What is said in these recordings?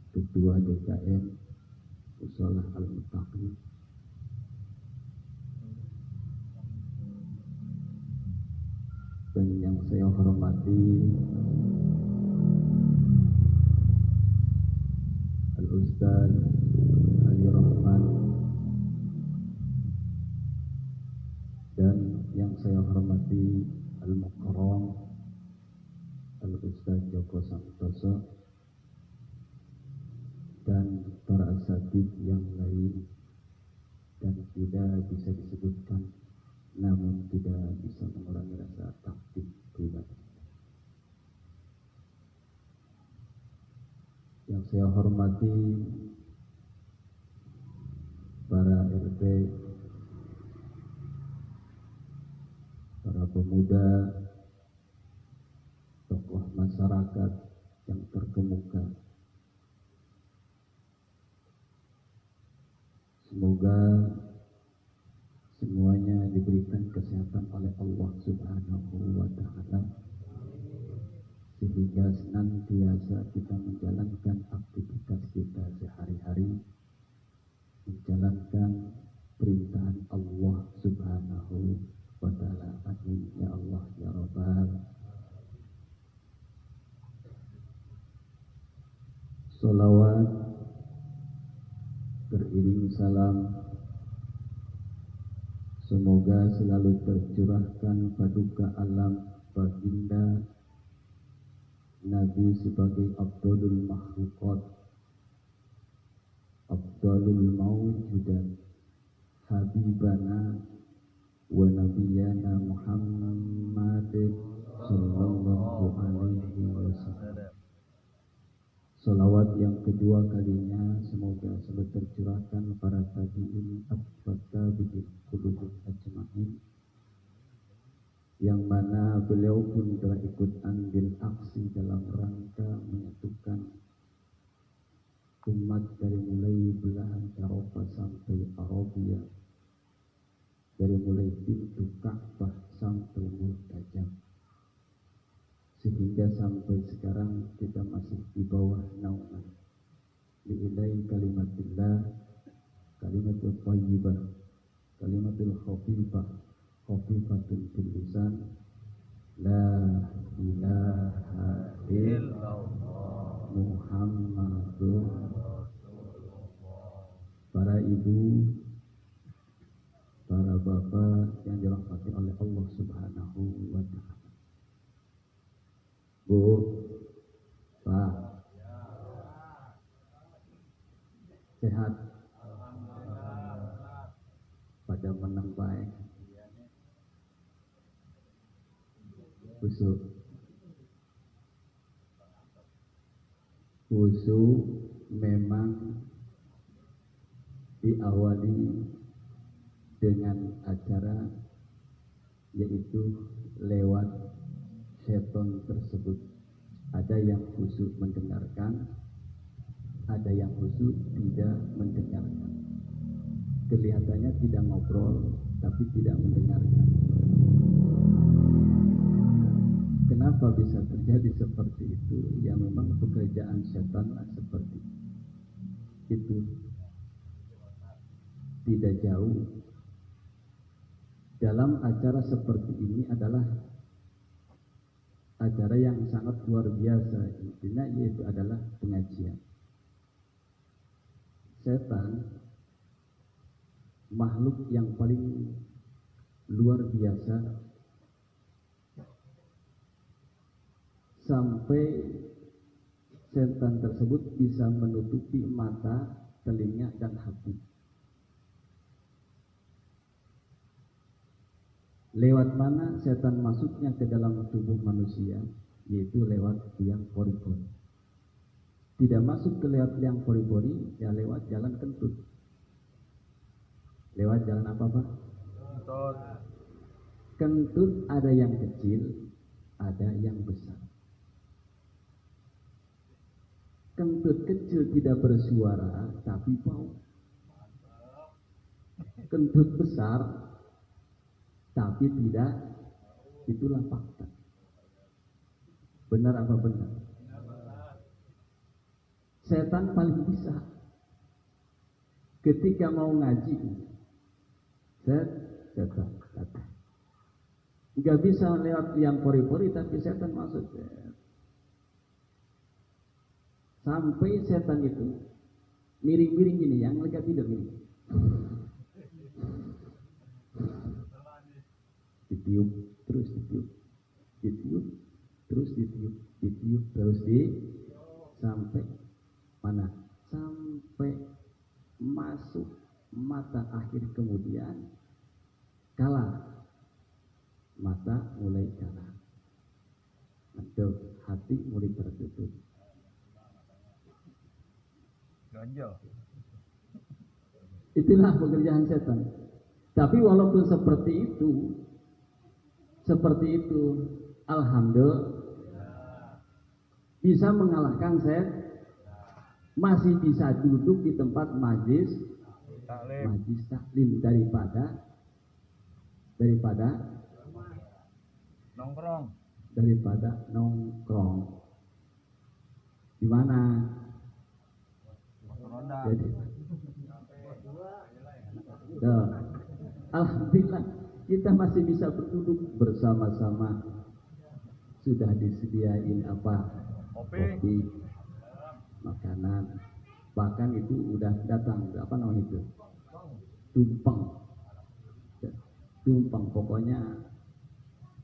Ketua DKM Musholah Al-Muttaqin, dan yang saya hormati Al-Ustaz Ali Rahman, dan yang saya hormati Al-Mukarram Al-Ustaz Joko Santoso, dan para asatidz yang lain, dan tidak bisa disebutkan namun tidak bisa mengurangi rasa takjub pribadi. Yang saya hormati para RT, para pemuda, tokoh masyarakat yang terkemuka. Semoga semuanya diberikan kesehatan oleh Allah Subhanahu wa Ta'ala, sehingga senantiasa kita menjalankan aktivitas kita sehari-hari, menjalankan perintah Allah Subhanahu wa Ta'ala. Amin ya Allah ya Rabbal. Sholawat beriring salam semoga selalu tercurahkan paduka alam baginda Nabi sebagai Abdul Makhlukat, Abdul Mawjudat, Habibana wa Nabiyana Muhammad Sallallahu Alaihi Wasallam. Salawat yang kedua kalinya semoga selalu tercurahkan para tabi'in at-tabi'in qulubuh ajma'in, yang mana beliau pun telah ikut andil aksi dalam rangka menyatukan umat dari mulai belahan Eropa sampai Arabia, dari mulai pintu Ka'bah sampai Multajam, sehingga sampai sekarang kita masih di bawah naungan li'ilai kalimatillah, kalimatul thayyibah, kalimatul khafifah, khafifatun fil lisan, la ilaha illallah Muhammadur Rasulullah. Para ibu, para bapak yang dirahmati oleh Allah Subhanahu wa Ta'ala, Bu, Pak, sehat? Pada menang baik. Khusyuk memang diawali dengan acara, yaitu lewat seton tersebut. Ada yang khusyuk mendengarkan, ada yang khusyuk tidak mendengarkan. Kelihatannya tidak ngobrol, tapi tidak mendengarkan. Kenapa bisa terjadi seperti itu? Ya memang pekerjaan setan seperti itu. Tidak jauh. Dalam acara seperti ini adalah acara yang sangat luar biasa, intinya yaitu adalah pengajian. Setan makhluk yang paling luar biasa, sampai setan tersebut bisa menutupi mata, telinga, dan hati. Lewat mana setan masuknya ke dalam tubuh manusia? Yaitu lewat liang pori-pori. Tidak masuk ke lewat liang pori-pori, ya lewat jalan kentut. Lewat jalan apa, Pak? Kentut ada yang kecil, ada yang besar. Kentut kecil tidak bersuara, tapi bau. Kentut besar tapi tidak, itulah fakta. Benar apa benar? setan paling bisa. Ketika mau ngaji, setan datang. Nggak bisa lewat yang pori-pori, tapi setan masuk. Sampai setan itu miring-miring gini, yang mereka tidur gini. Ditiup, terus ditiup, ditiup, terus ditiup, ditiup, terus sampai mana? Sampai masuk mata akhir, kemudian kalah. Mata mulai kalah. Hati mulai tertutup. Ganjal. Itulah pekerjaan setan. Tapi walaupun seperti itu, alhamdulillah bisa mengalahkan setan. Masih bisa duduk di tempat majlis taklim daripada nongkrong. Di mana? Jadi, alhamdulillah kita masih bisa berduduk bersama-sama. Sudah disediain apa? Kopi, makanan, bahkan itu udah datang apa namanya itu, tumpeng, pokoknya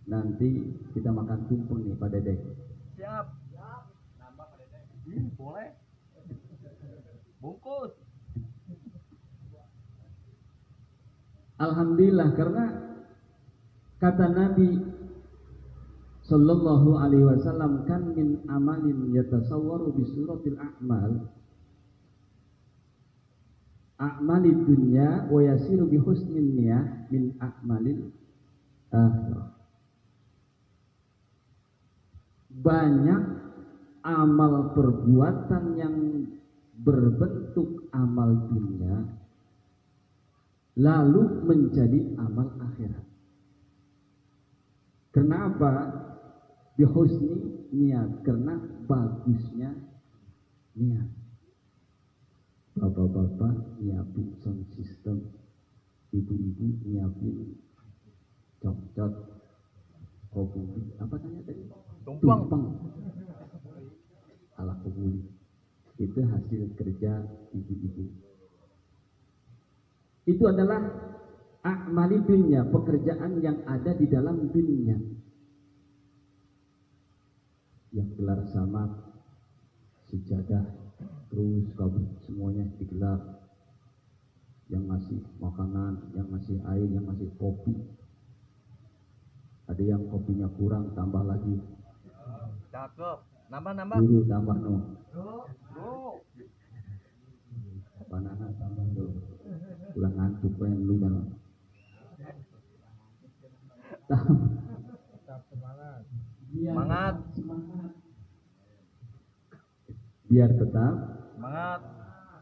nanti kita makan tumpeng nih Pak Dede. Siap. Nambah Pak Dede. Boleh. Bungkus. Alhamdulillah, karena kata Nabi Sallallahu alaihi wasallam, kan min amalin yatasawwaru bi suratil a'malid dunya wa yasiru bi husnin niyah min a'malil akhirah. Banyak amal perbuatan yang berbentuk amal dunia lalu menjadi amal akhirat. Kenapa? Bihusni niat, karena bagusnya niat. Bapak-bapak nyiapin sound system, ibu-ibu nyiapin cocot, kopi, apa tanya tadi? Tumpeng. Ala kebuli. Itu hasil kerja ibu-ibu. Itu adalah a'mali dunia, pekerjaan yang ada di dalam dunia. Yang gelar sama sejadah, terus kabut semuanya digelar. Yang ngasih makanan, yang ngasih air, yang ngasih kopi. Ada yang kopinya kurang, tambah lagi. Cakep. Nambah. Guru tambah no. Bro. Banana tambah no. Ulang ngantuk pengen lu jangan. Semangat. Biar tetap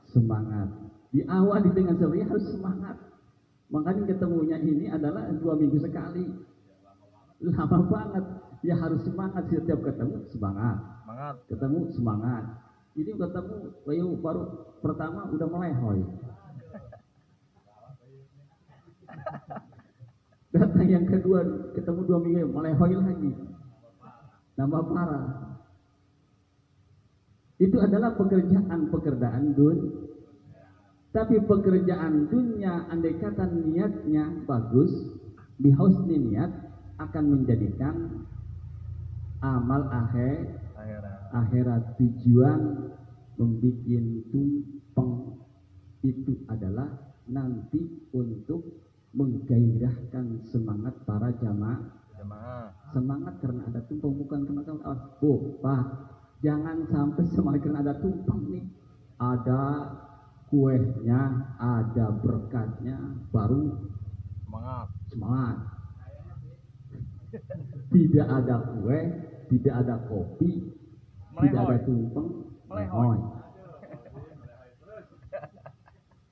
semangat. Diawali dengan sebenarnya harus semangat. Makanya ketemunya ini adalah 2 minggu sekali. Lama banget. Ya harus semangat, setiap ketemu semangat. Ketemu semangat. Ini ketemu baru pertama udah melehoy. Datang yang kedua, ketemu 2 minggu melehoy lagi. Nambah parah. Itu adalah pekerjaan dun. Tapi pekerjaan dunia, andai kata niatnya bagus, bihusni niat, akan menjadikan amal akhirat. Tujuan membuat tumpeng itu adalah nanti untuk menggairahkan semangat para jamaah. Semangat karena ada tumpeng, bukan karena Pak, jangan sampai semangat karena ada tumpeng nih. Ada kuehnya, ada berkatnya, baru semangat. Tidak ada kue, tidak ada kopi, tidak ada tumpeng, melehoy.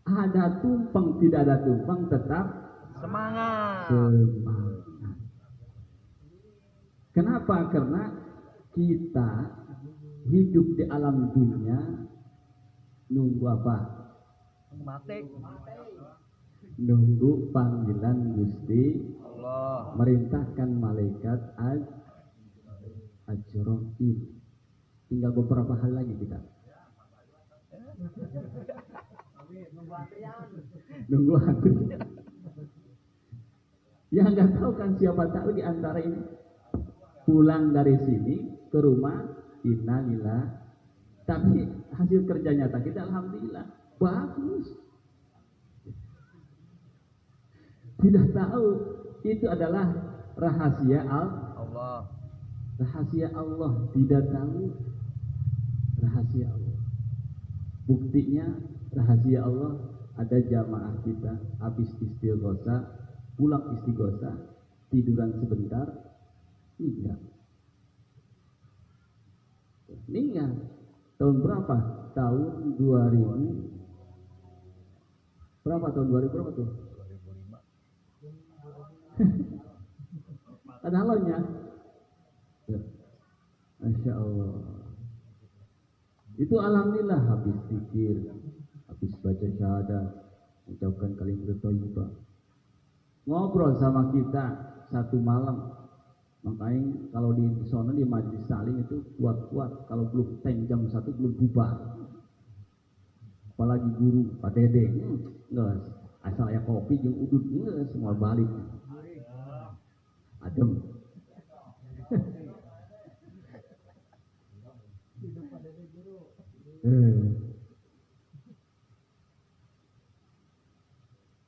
Ada tumpeng, tidak ada tumpeng, tetap semangat. Kenapa? Karena kita hidup di alam dunia Nunggu apa? Mati. Nunggu panggilan Gusti Allah. merintahkan malaikat Ajroil. Tinggal beberapa hal lagi kita. Nunggu antrian. Ya nggak tahu kan, siapa tahu di antara ini pulang dari sini ke rumah innalillah, tapi hasil kerja nyata kita alhamdulillah bagus. Tidak tahu itu adalah rahasia Allah. Rahasia Allah, tidak tahu rahasia Allah. Buktinya rahasia Allah, ada jamaah kita habis istighosa, pulang istighosa, tiduran sebentar, meninggal. Tahun berapa? Tahun 2000. Berapa tahun 2000 berapa tuh? 2005. Ada halnya. Masya Allah. Itu alhamdulillah habis zikir, habis baca syahadat, ucapkan kalimat thayyibah. Ngobrol sama kita satu malam. Makanya kalau di sono di majelis saling itu kuat-kuat, kalau belum jam 1 belum bubar. Apalagi guru Pak Dede, enggak asal ya kopi jeung udud, enggak semua balik. Adem.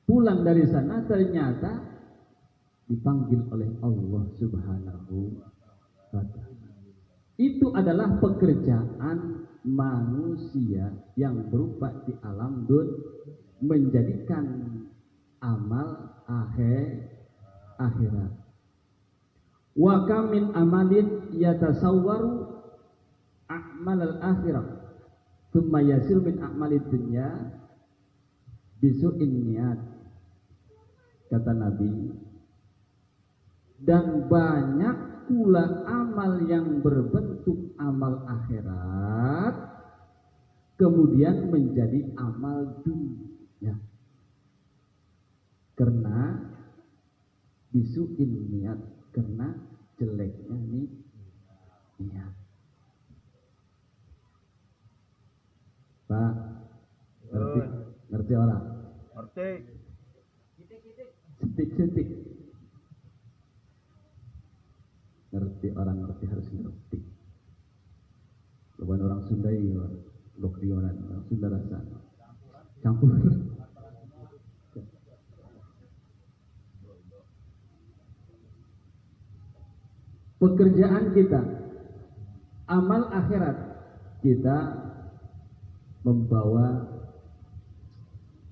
Pulang dari sana ternyata dipanggil oleh Allah Subhanahu wa ta'ala. Itu adalah pekerjaan manusia yang berupa di alam menjadikan amal akhirat. Wa kam min amalin yatasawwaru a'mal al-akhirah thumma yasir min a'malid dunya bisu'in niat, kata Nabi. Dan banyak pula amal yang berbentuk amal akhirat kemudian menjadi amal dunia karena bisu'in niat, karena jeleknya niat. Pak, ngerti orang? Ngerti. Sitik. Ngerti orang, ngerti harus ngerti. Bukan orang Sunda ya, Lokdionan, orang Sunda rasa campur. Pekerjaan kita, amal akhirat kita membawa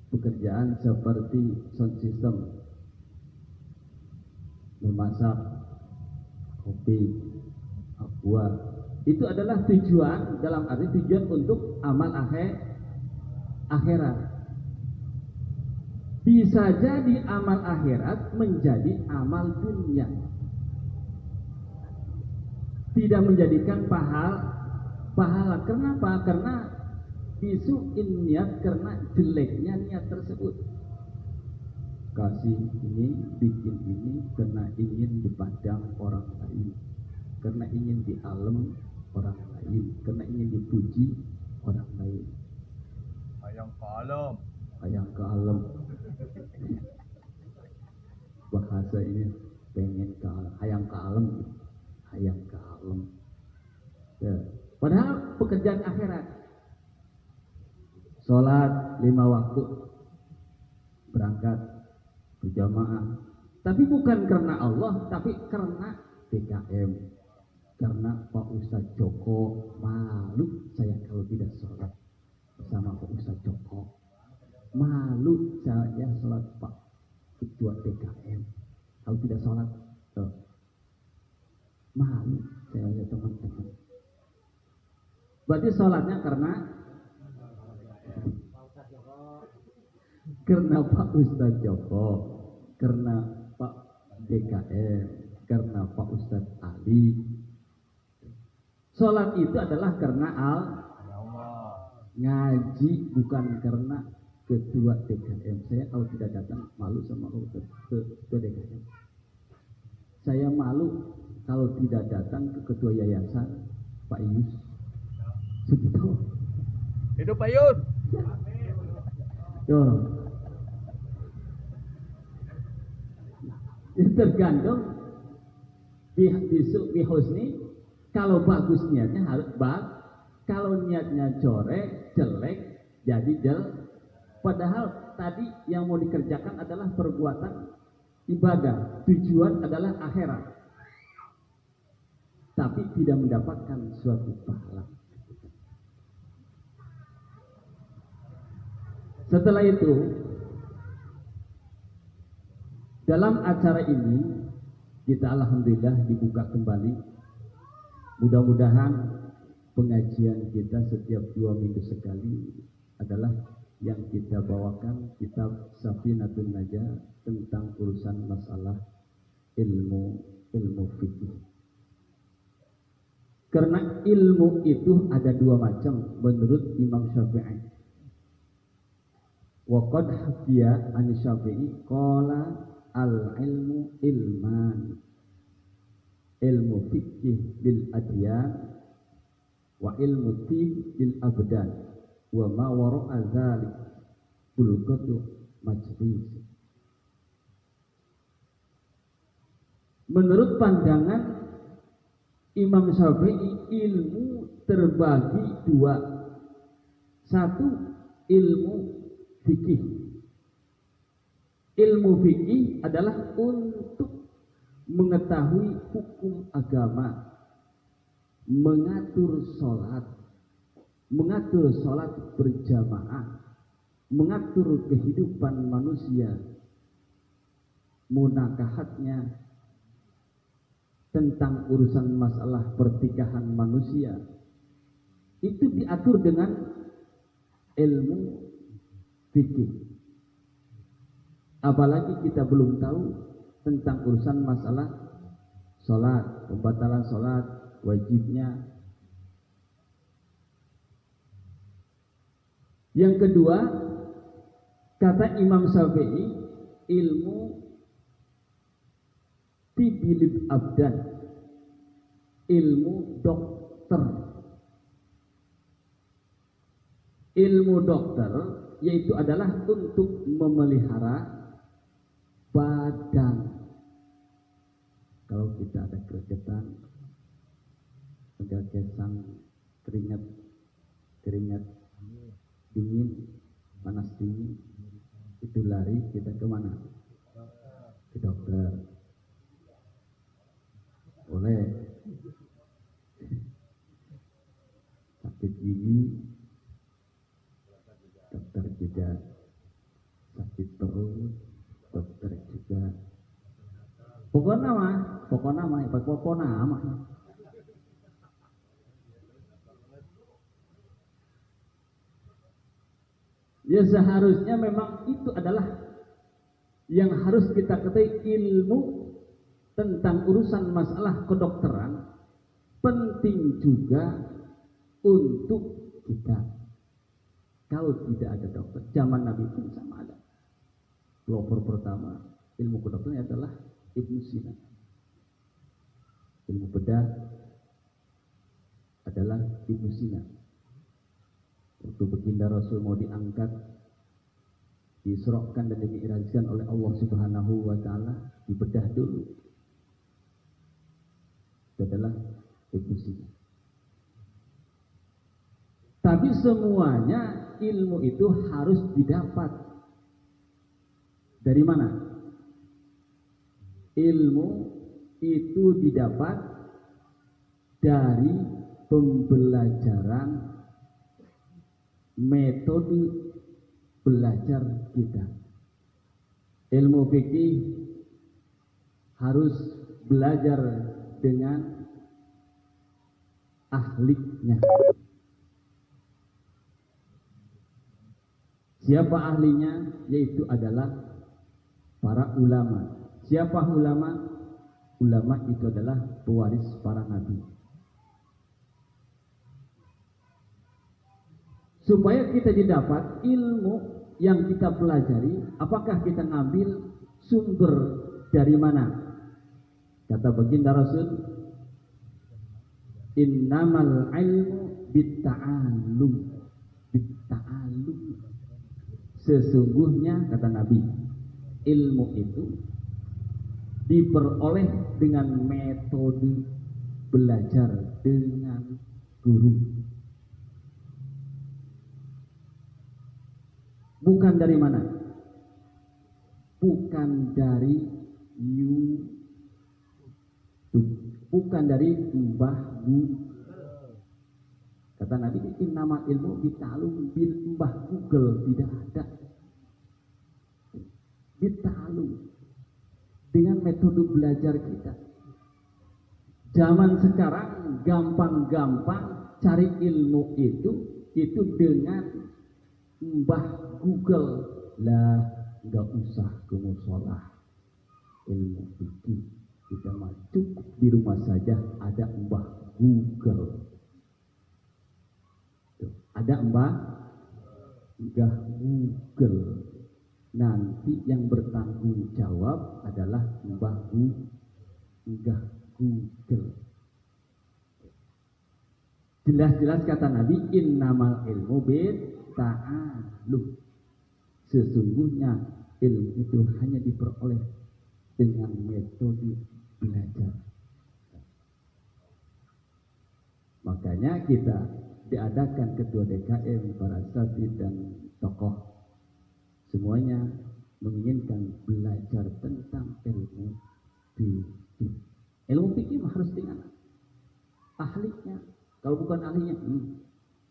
pekerjaan seperti sound system, memasak kopi, aqua. Itu adalah tujuan, dalam arti tujuan untuk amal akhirat. Bisa jadi amal akhirat menjadi amal dunia, tidak menjadikan pahala. Kenapa? Karena bisu'in niat, karena jeleknya niat tersebut. Kasih ini, bikin ini karena ingin dipandang orang lain, karena ingin di alam orang lain, karena ingin dipuji orang lain. Hayang ke alam. Bahasa ini pengen ke alam, hayang ke alam. Ya. Padahal pekerjaan akhirat, sholat 5 waktu, berangkat berjamaah, tapi bukan karena Allah, tapi karena DKM, karena Pak Ustadz Joko. Malu saya kalau tidak sholat bersama Pak Ustadz Joko, malu saya sholat Pak Ketua DKM kalau tidak sholat, malu saya lihat teman-teman. Berarti sholatnya karena Pak Ustadz Joko, karena Pak DKM, karena Pak Ustadz Ali. Sholat itu adalah karena ngaji bukan karena ketua DKM. Saya kalau tidak datang malu sama ketua DKM. Saya malu kalau tidak datang ke ketua yayasan Pak Yus. Segitu. Hidup Pak Yus. Tuh. Tergantung bihusni. Kalau bagus niatnya harus kalau niatnya corek, jelek, jadi padahal tadi yang mau dikerjakan adalah perbuatan ibadah, tujuan adalah akhirat, tapi tidak mendapatkan suatu pahala. Setelah itu, dalam acara ini kita alhamdulillah dibuka kembali. Mudah-mudahan pengajian kita setiap 2 minggu sekali adalah yang kita bawakan kitab Safinatun Najah tentang urusan masalah ilmu fikih. Karena ilmu itu ada 2 macam menurut Imam Syafi'i. Wa qad hafiya an Syafi'i qala al-ilmu ilman. Ilmu fikih bil adyan wa ilmu tib bil abdan wa ma wara'a dzalik bulghatu majlis. Menurut pandangan Imam Syafi'i, ilmu terbagi 2. Satu, ilmu fikih. Ilmu fikih adalah untuk mengetahui hukum agama, mengatur sholat berjamaah, mengatur kehidupan manusia, munakahatnya, tentang urusan masalah pertikahan manusia, itu diatur dengan ilmu fikih. Apalagi kita belum tahu tentang urusan masalah sholat, pembatalan sholat, wajibnya. Yang kedua, kata Imam Syafi'i, ilmu tibilib abdan, ilmu dokter. Ilmu dokter yaitu adalah untuk memelihara badan. Kalau kita ada keregetan, ada kesang, keringat dingin, panas dingin, itu lari kita kemana? Ke dokter. Boleh. Sakit gigi, dokter juga. Sakit perut, dokter juga. Pokoknya mah. Ya seharusnya memang itu adalah yang harus kita ketahui, ilmu tentang urusan masalah kedokteran penting juga untuk kita. Kalau tidak ada dokter, zaman Nabi pun sama ada. Pelopor pertama ilmu kedokteran adalah Ibnu Sina. Ilmu bedah adalah Ibnu Sina. Waktu baginda Rasul mau diangkat, diisrokan dan dimi'rajkan oleh Allah Subhanahu wa Ta'ala, dibedah dulu. Itu adalah Ibnu Sina. Tapi semuanya ilmu itu harus didapat dari mana? Ilmu itu didapat dari pembelajaran metode belajar kita. Ilmu fikih harus belajar dengan ahlinya. Siapa ahlinya? Yaitu adalah para ulama. Siapa ulama? Ulama itu adalah pewaris para nabi. supaya kita didapat ilmu yang kita pelajari, apakah kita ngambil sumber dari mana? Kata baginda Rasul, innamal ilmu bitta'allum. Bitta'allum. Sesungguhnya kata Nabi, ilmu itu diperoleh dengan metode belajar dengan guru. Bukan dari mana? Bukan dari YouTube, bukan dari Mbah Google. Kata Nabi, innama ilmu bitalum bil Mbah Google, tidak ada. Bitalum, dengan metode belajar kita. Zaman sekarang gampang-gampang cari ilmu itu dengan Mbah Google lah, nggak usah ke musola. Ilmu fikih kita mah cukup di rumah saja ada Mbah Google. Tuh, ada Mbah Google. Nanti yang bertanggung jawab adalah Mbah Google. Jelas-jelas kata Nabi, innamal ilmu bitta'allum. Sesungguhnya ilmu itu hanya diperoleh dengan metode belajar. Makanya kita diadakan ketua DKM, para asatidz dan tokoh, semuanya menginginkan belajar tentang ilmu fikih. Ilmu fikih harus dengan ahlinya. Kalau bukan ahlinya,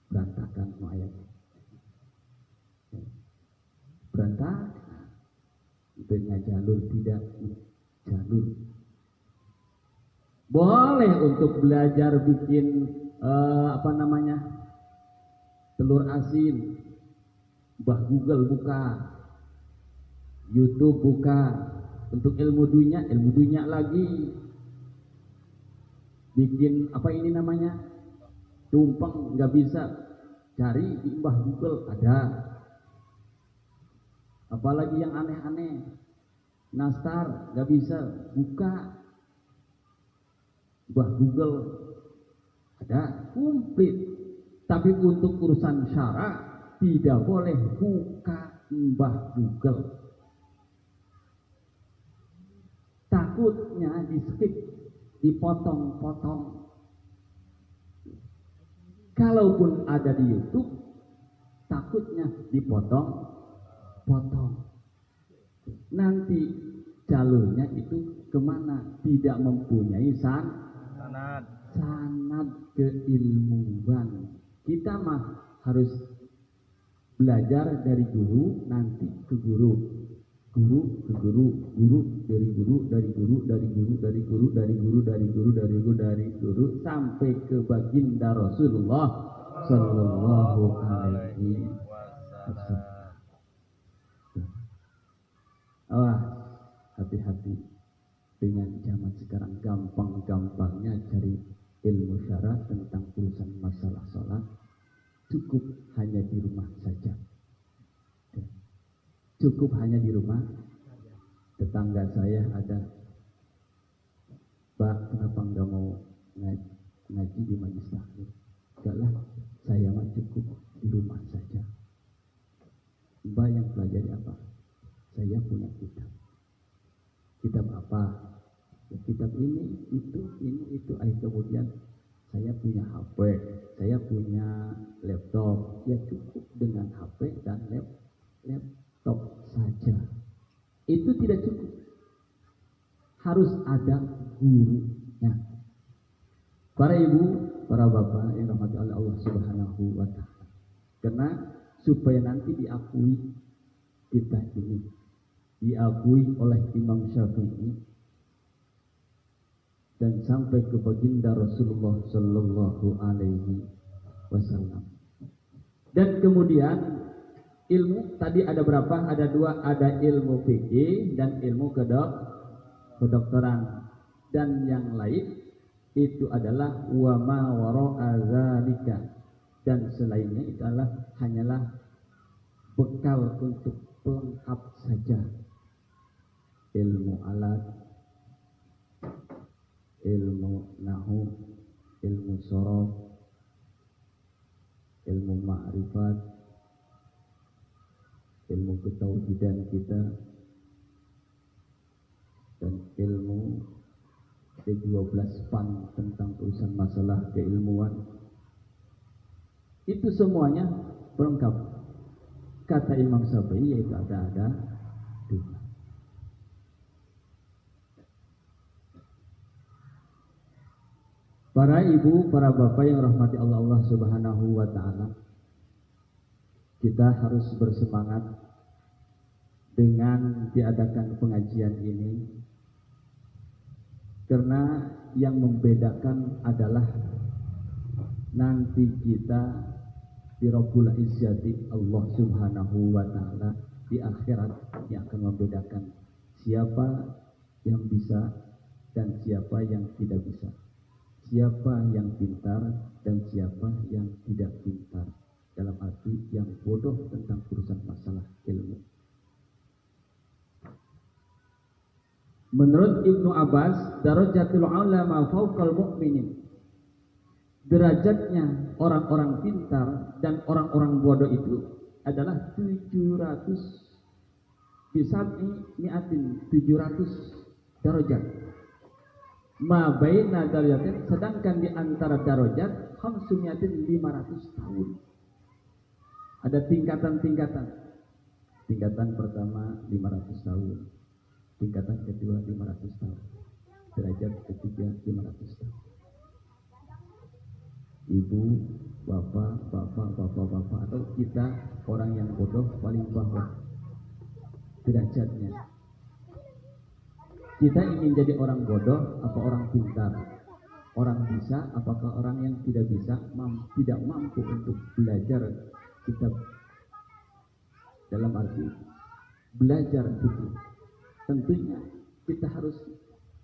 berantakan ayatnya. Berantakan. Dengan jalur tidak jalur. Boleh untuk belajar bikin telur asin. Mbah Google buka, YouTube buka. Untuk ilmu dunia lagi. Bikin tumpeng nggak bisa, cari di Mbah Google ada. Apalagi yang aneh-aneh, nastar nggak bisa, buka Mbah Google ada, komplit. Tapi untuk urusan syara tidak boleh buka Mbah Google. Takutnya di skip, dipotong-potong. Kalaupun ada di YouTube, takutnya dipotong. Nanti jalurnya itu kemana? Tidak mempunyai sanad keilmuan. Kita mah harus belajar dari guru, nanti ke guru ke guru, dari guru sampai ke baginda Rasulullah Sallallahu Alaihi Wasallam. Hati-hati dengan zaman sekarang, gampang-gampangnya cari ilmu syara tentang urusan masalah sholat. Cukup hanya di rumah saja. Cukup hanya di rumah. Tetangga saya ada, Pak, kenapa nggak mau ngaji di majelis taklim? Enggak lah, saya mah cukup di rumah saja. Mbak yang pelajari apa? Saya punya kitab. Kitab apa? Ya, kitab ini, itu. Kemudian saya punya HP, saya punya laptop. Ya cukup dengan HP dan laptop saja. Itu tidak cukup. Harus ada gurunya. Para ibu, para bapak yang dirahmati oleh Allah Subhanahu wa Ta'ala. Karena supaya nanti diakui kita ini, diakui oleh Imam Syafi'i dan sampai ke baginda Rasulullah Sallallahu Alaihi Wasallam. Dan kemudian ilmu tadi ada berapa? Ada dua, ada ilmu fikih dan ilmu kedokteran. Dan yang lain itu adalah wa ma wara'a dzalika, dan selainnya itu hanyalah bekal untuk pelengkap saja. Ilmu alat, ilmu nahu, ilmu sorof, ilmu ma'rifat, ilmu ketauhidan kita, dan ilmu ke-12 pan tentang urusan masalah keilmuan. Itu semuanya pelengkap. Kata Imam Syafi'i yaitu ada dua. Para ibu, para bapak yang rahmati Allah Subhanahu wa ta'ala, kita harus bersemangat dengan diadakan pengajian ini, karena yang membedakan adalah nanti kita di Rabbul Izzati Allah Subhanahu wa ta'ala di akhirat yang akan membedakan siapa yang bisa dan siapa yang tidak bisa, siapa yang pintar dan siapa yang tidak pintar, dalam arti yang bodoh tentang urusan masalah ilmu. Menurut Ibnu Abbas, darajatul ulama fawqal mu'minin, derajatnya orang-orang pintar dan orang-orang bodoh itu adalah 700 mi'atin 700 darajat. Ma baina darajatin, sedangkan di antara darajat 500 tahun. Ada tingkatan-tingkatan. Tingkatan pertama 500 tahun. Tingkatan kedua 500 tahun. Derajat ketiga 500 tahun. Ibu, bapak, atau kita orang yang bodoh paling bawah derajatnya. Kita ingin jadi orang bodoh apa orang pintar? Orang bisa apakah orang yang tidak bisa, tidak mampu untuk belajar kitab, dalam arti belajar itu? Tentunya kita harus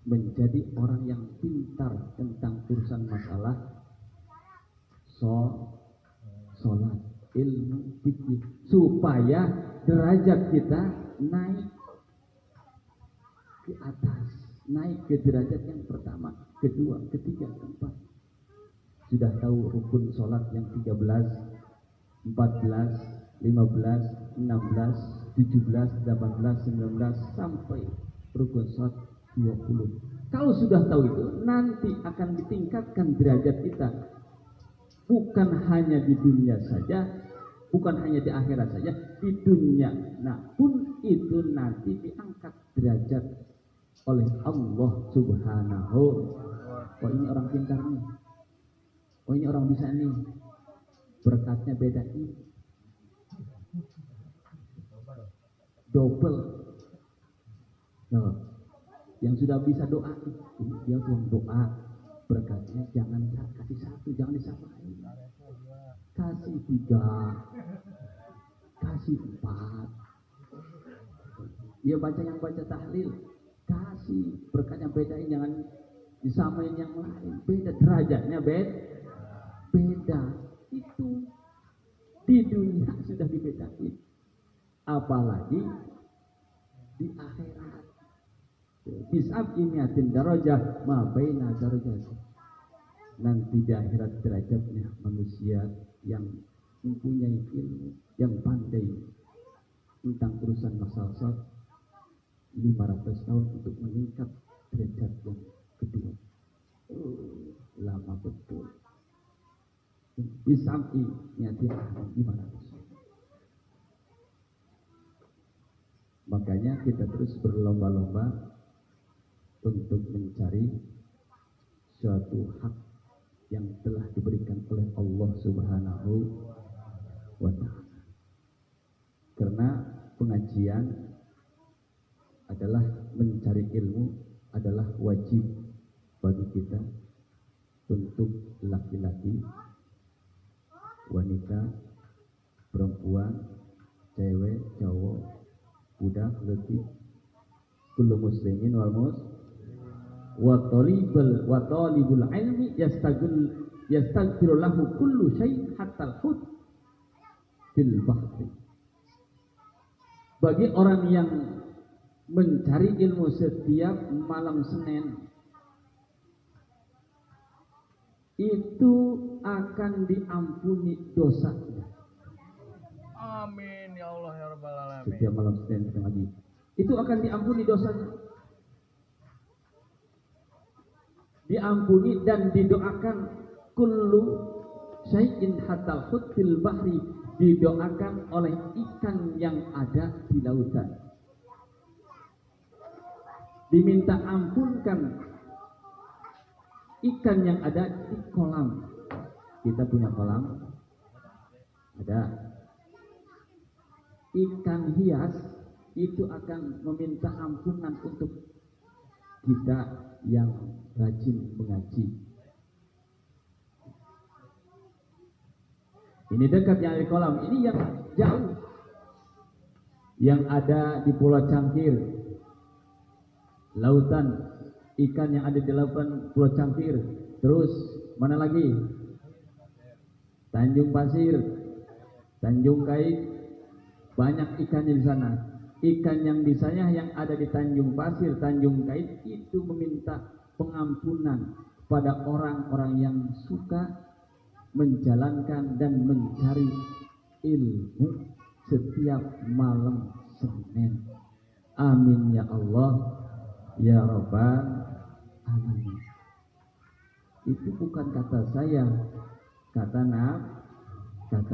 menjadi orang yang pintar tentang urusan masalah sholat, ilmu, fikih, supaya derajat kita naik ke atas, naik ke derajat yang pertama, kedua, ketiga, keempat. Sudah tahu rukun sholat yang 13, 14, 15, 16, 17, 18, 19 sampai rukun sholat 20. Kalau sudah tahu itu, nanti akan ditingkatkan derajat kita, bukan hanya di dunia saja, bukan hanya di akhirat saja, di dunia. Nah, pun itu nanti diangkat derajat oleh Allah Subhanahu. Oh, ini orang pintar nih. Oh, ini orang bisa nih. Berkatnya beda nih. Double. Nah, yang sudah bisa doa, dia tuang doa, berkatnya jangan kasih satu, jangan disamain. Kasih 3, kasih 4. Dia baca yang baca tahlil, kasih berkatnya bedain, jangan disamain yang lain. Beda derajatnya, beda. Itu di dunia sudah dibedain, apalagi di akhirat. Bis'ab'i mi'atin darajah ma baina darajat. Nanti di akhirat derajatnya manusia yang mempunyai ilmu, yang pandai tentang urusan masalah 500 tahun untuk meningkat derajat yang kedua. Lama betul. Bis'ab'i mi'atin 500. Makanya kita terus berlomba-lomba untuk mencari suatu hak yang telah diberikan oleh Allah Subhanahu wa ta'ala. Karena pengajian adalah mencari ilmu, adalah wajib bagi kita, untuk laki-laki, wanita, perempuan, cewek, cowok, budak, letih, kullu muslimin wal mus wa talibul ilmi yastaghfiru lahu kullu syai' hatta al-hut fil bahri. Bagi orang yang mencari ilmu setiap malam Senin, itu akan diampuni dosanya. Amin ya Allah ya rabbal alamin. Setiap malam Senin kita ngaji, itu akan diampuni dosanya. Diampuni dan didoakan kullu syai'in hatal hut fil bahri, didoakan oleh ikan yang ada di lautan. Diminta ampunkan ikan yang ada di kolam. Kita punya kolam, ada ikan hias, itu akan meminta ampunan untuk kita yang rajin mengaji. Ini dekat yang di kolam, ini yang jauh, yang ada di Pulau Cangkir, lautan ikan yang ada di lautan Pulau Cangkir. Terus mana lagi? Tanjung Pasir, Tanjung Kait, banyak ikannya di sana. Ikan yang di sana yang ada di Tanjung Pasir, Tanjung Kait itu meminta pengampunan pada orang-orang yang suka menjalankan dan mencari ilmu setiap malam Senin. Amin ya Allah ya Rabbal alamin. Itu bukan kata saya, kata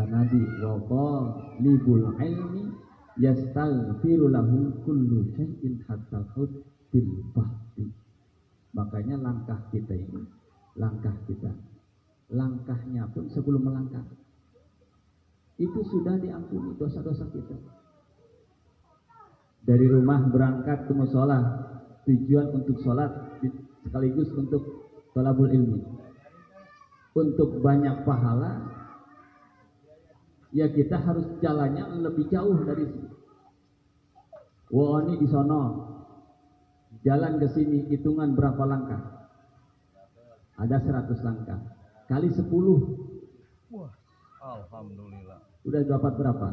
Nabi, wa talibul ilmi yastaghfiru lahu kullu syai'in hatta fil bahri. Makanya langkah kita ini, langkahnya pun sebelum melangkah itu sudah diampuni dosa-dosa kita. Dari rumah berangkat ke mushola, tujuan untuk sholat sekaligus untuk thalabul ilmi, untuk banyak pahala, ya kita harus jalannya lebih jauh dari sini. Wah, ini di sono, jalan ke sini hitungan berapa langkah? Ada 100 langkah kali 10. Wah, alhamdulillah. Udah dapat berapa?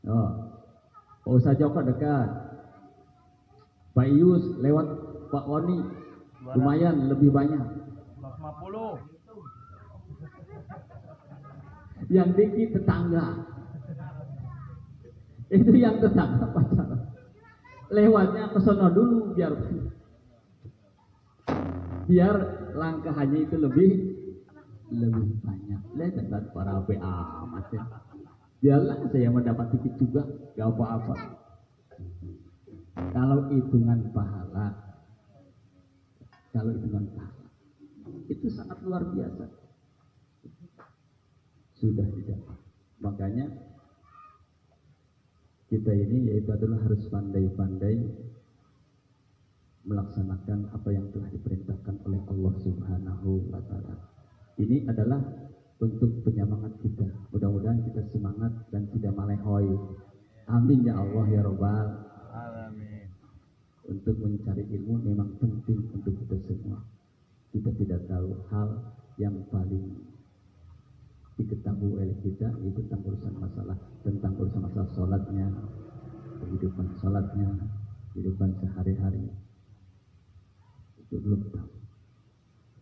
Oh, Pak Ustaz Joko dekat, Pak Ius lewat Pak Woni, lumayan lebih banyak. 50. Yang dikit tetangga, itu yang tetangga pacaran, lewatnya ke sono dulu biar langkahannya itu lebih banyak. Lihat para PA amat ya. Biarlah saya mendapat dikit juga, gak apa-apa. Kalau hitungan pahala itu sangat luar biasa, sudah didapat. Makanya kita ini yaitu adalah harus pandai-pandai melaksanakan apa yang telah diperintahkan oleh Allah Subhanahu wa ta'ala. Ini adalah untuk penyemangat kita. Mudah-mudahan kita semangat dan tidak malehoi. Amin ya Allah ya Rabbal alamin. Untuk mencari ilmu memang penting untuk kita semua. Kita tidak tahu hal yang paling diketahui oleh kita, yaitu tentang urusan masalah sholatnya, kehidupan sholatnya, kehidupan sehari-hari. Itu belum tahu.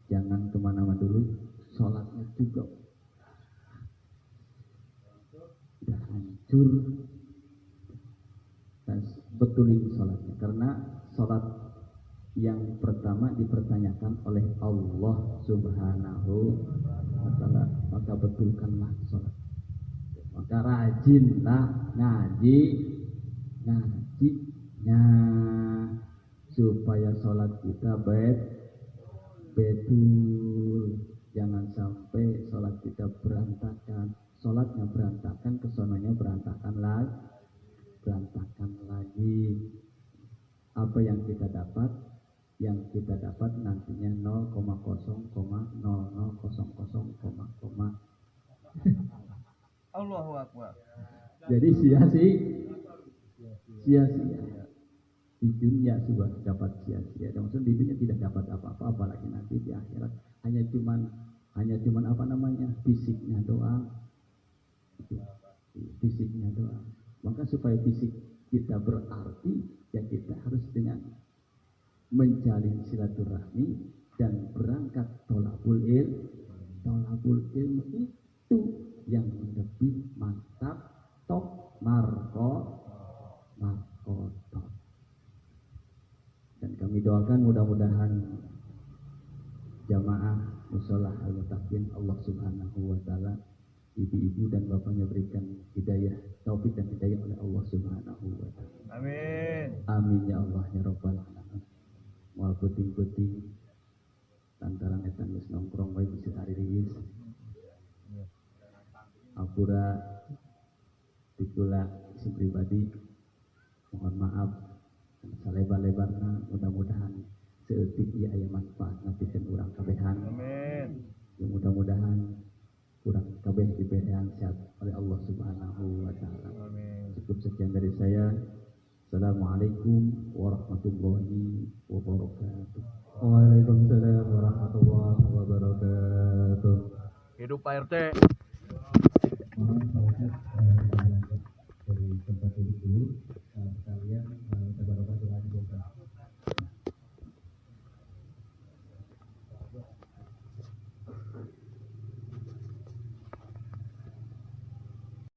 Jangan kemana-mana dulu, sholatnya juga udah hancur. Dan betulin sholatnya, karena sholat yang pertama dipertanyakan oleh Allah Subhanahu wa ta'ala. Maka betulkanlah sholat, maka rajinlah ngajinya, supaya sholat kita betul. Jangan sampai sholat kita berantakan, sholatnya berantakan, kesononya berantakan lagi. Apa yang kita dapat? Yang kita dapat nantinya 0,0,0000. Allahu Akbar. Jadi sia-sia. di dunia sudah dapat sia-sia. Dan maksudnya di dunia tidak dapat apa-apa, apalagi nanti di akhirat hanya cuman apa namanya, fisiknya doang. Fisiknya doang. Maka supaya fisik kita berarti, ya kita harus dengan menjalin silaturahmi dan berangkat tolabul ilmu. Tolabul ilmu itu yang lebih mantap, top markotot. Dan kami doakan mudah-mudahan jamaah musholah al-mutakin Allah Subhanahu wa taala, ibu-ibu dan bapaknya berikan hidayah, taufik dan hidayah oleh Allah Subhanahu wa taala. Amin. Amin ya Allah ya rabbal alamin. Moal puting-puting lantaran eta geus nongkrong bae bisa hari riis. Apura tikula si pribadi mohon maaf salebar-lebarna, mudah-mudahan seeutik ieu aya manfaat napikeun urang kabehan. Amin. Ya mudah-mudahan urang kabeh diberikan sehat oleh Allah Subhanahu wa taala. Amin. Cukup sekian dari saya. Assalamualaikum warahmatullahi wabarakatuh. Waalaikumsalam warahmatullahi wabarakatuh. Hidup Pak RT. Mohon maaf dari tempat duduk dulu.